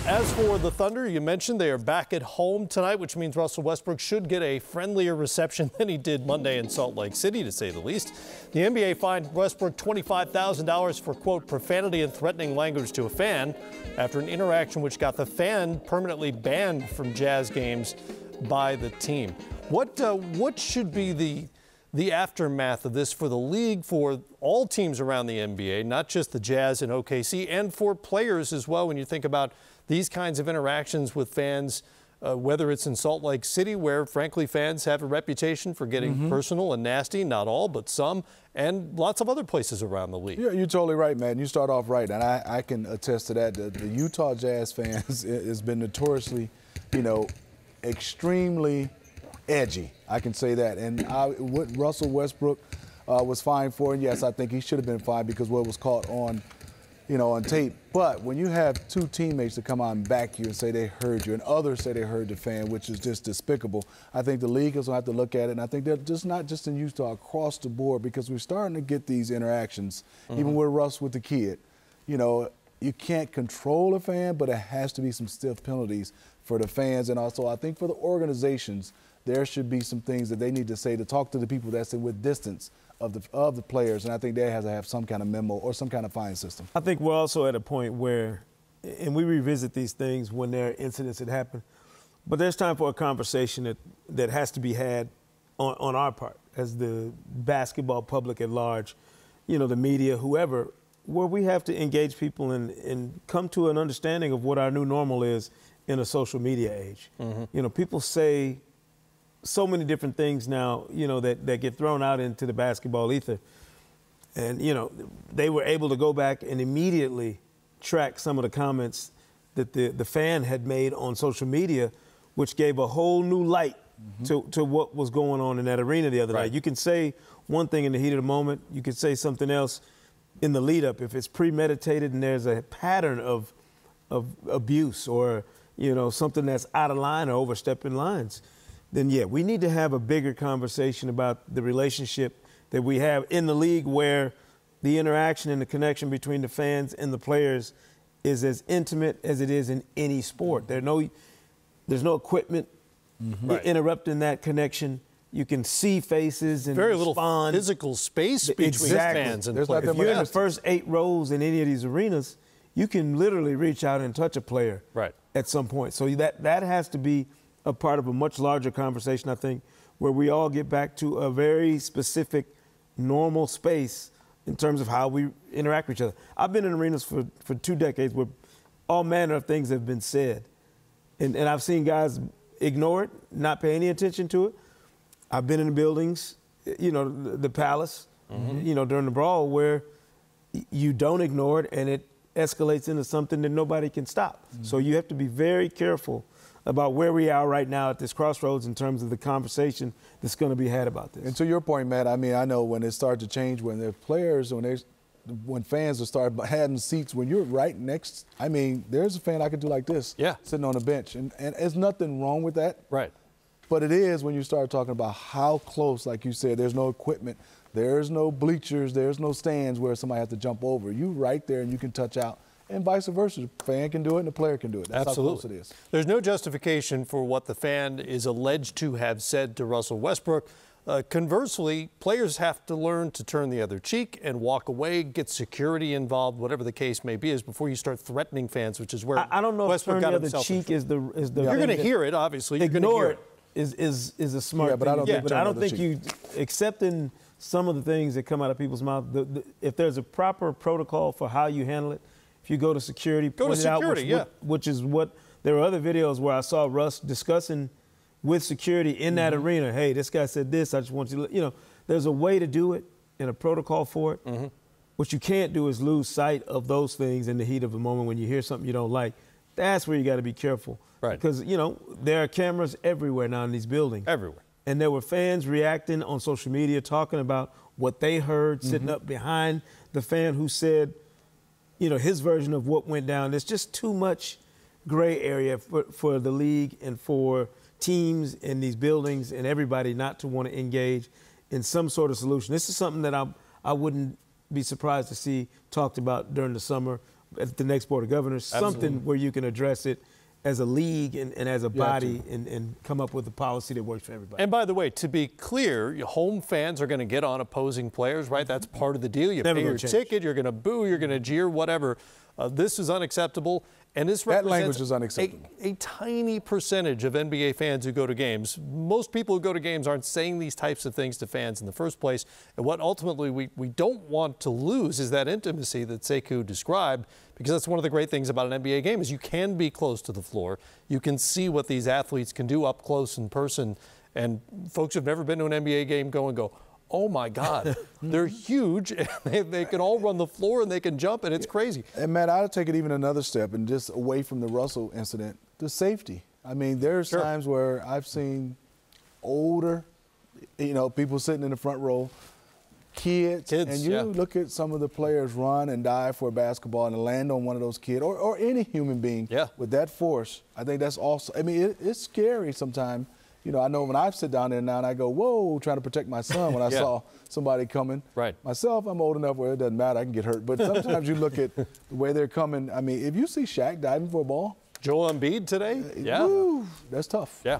As for the Thunder, you mentioned they are back at home tonight, which means Russell Westbrook should get a friendlier reception than he did Monday in Salt Lake City, to say the least. The NBA fined Westbrook $25,000 for, quote, profanity and threatening language to a fan after an interaction which got the fan permanently banned from Jazz games by the team. What should be the aftermath of this for the league, for all teams around the NBA, not just the Jazz and OKC, and for players as well, when you think about these kinds of interactions with fans, whether it's in Salt Lake City, where, frankly, fans have a reputation for getting personal and nasty, not all, but some, and lots of other places around the league. Yeah, you're totally right, man. You start off right, and I can attest to that. The Utah Jazz fans has been notoriously, extremely edgy. I can say that. And what Russell Westbrook was fined for, and yes, I think he should have been fined because what was caught on, on tape. But when you have two teammates that come out and back you and say they heard you, and others say they heard the fan, which is just despicable, I think the league is going to have to look at it. And I think they're just not just in Utah, across the board, because we're starting to get these interactions, even with Russ with the kid. You can't control a fan, but it has to be some stiff penalties for the fans. And also, I think for the organizations, there should be some things that they need to say to talk to the people that's with distance of the players, and I think they have to have some kind of memo or some kind of fine system. I think we're also at a point where, and we revisit these things when there are incidents that happen, but there's time for a conversation that has to be had on our part as the basketball public at large, the media, whoever, where we have to engage people and come to an understanding of what our new normal is in a social media age. People say so many different things now, that get thrown out into the basketball ether. And, they were able to go back and immediately track some of the comments that the fan had made on social media, which gave a whole new light to what was going on in that arena the other night. You can say one thing in the heat of the moment. You can say something else in the lead up. If it's premeditated and there's a pattern of abuse or, something that's out of line or overstepping lines, then, yeah, we need to have a bigger conversation about the relationship that we have in the league, where the interaction and the connection between the fans and the players is as intimate as it is in any sport. There's no equipment interrupting that connection. You can see faces and very respond. Little physical space between fans and players. If you're in the first 8 rows in any of these arenas, you can literally reach out and touch a player at some point. So that has to be a part of a much larger conversation, I think, where we all get back to a very specific, normal space in terms of how we interact with each other. I've been in arenas for 2 decades where all manner of things have been said. And I've seen guys ignore it, not pay any attention to it. I've been in the buildings, the Palace, during the brawl, where you don't ignore it and it escalates into something that nobody can stop. So you have to be very careful about where we are right now at this crossroads in terms of the conversation that's going to be had about this. And to your point, Matt, I know when it starts to change, when the players, when fans will start having seats, when you're right next, there's a fan I could do like this, sitting on a bench, and there's nothing wrong with that. Right. But it is when you start talking about how close, like you said, there's no equipment, there's no bleachers, there's no stands where somebody has to jump over. You right there and you can touch out. And vice versa. The fan can do it and the player can do it. That's Absolutely. how close it is. There's no justification for what the fan is alleged to have said to Russell Westbrook. Conversely, players have to learn to turn the other cheek and walk away, get security involved, whatever the case may be, is before you start threatening fans, which is where I don't know Westbrook if turn the other cheek is the You're going to hear it, obviously. Ignore it is a smart thing. But I don't think you accepting some of the things that come out of people's mouth. If there's a proper protocol for how you handle it, if you go to security, point it out, which is what there were other videos where I saw Russ discussing with security in that arena. Hey, this guy said this. I just want you to, there's a way to do it and a protocol for it. What you can't do is lose sight of those things in the heat of the moment when you hear something you don't like. That's where you got to be careful. Right. Because, there are cameras everywhere now in these buildings. Everywhere. And there were fans reacting on social media, talking about what they heard, sitting up behind the fan who said, his version of what went down. There's just too much gray area for the league and for teams in these buildings and everybody not to want to engage in some sort of solution. This is something that I wouldn't be surprised to see talked about during the summer at the next Board of Governors, Absolutely. something where you can address it as a league and as a body and come up with a policy that works for everybody. And by the way, to be clear, your home fans are going to get on opposing players, right? That's part of the deal. You Never pay your gonna change. ticket, you're going to boo, you're going to jeer, whatever. This is unacceptable. And this That represents language is unacceptable. a tiny percentage of NBA fans who go to games. Most people who go to games aren't saying these types of things to fans in the first place. And what ultimately we don't want to lose is that intimacy that Sekou described, because that's one of the great things about an NBA game is you can be close to the floor. You can see what these athletes can do up close in person. And folks who've never been to an NBA game go, oh my God, they're huge. And they can all run the floor and they can jump, and it's crazy. And Matt, I'll take it even another step and just away from the Russell incident, the safety. I mean, there's times where I've seen older, people sitting in the front row, kids and you look at some of the players run and dive for a basketball and land on one of those kids or any human being with that force. I think that's also, I mean, it's scary sometimes. I know when I sit down there now and I go, whoa, trying to protect my son when I saw somebody coming. Right. Myself, I'm old enough where it doesn't matter. I can get hurt. But sometimes you look at the way they're coming. I mean, if you see Shaq diving for a ball. Joel Embiid today? Woo, that's tough. Yeah.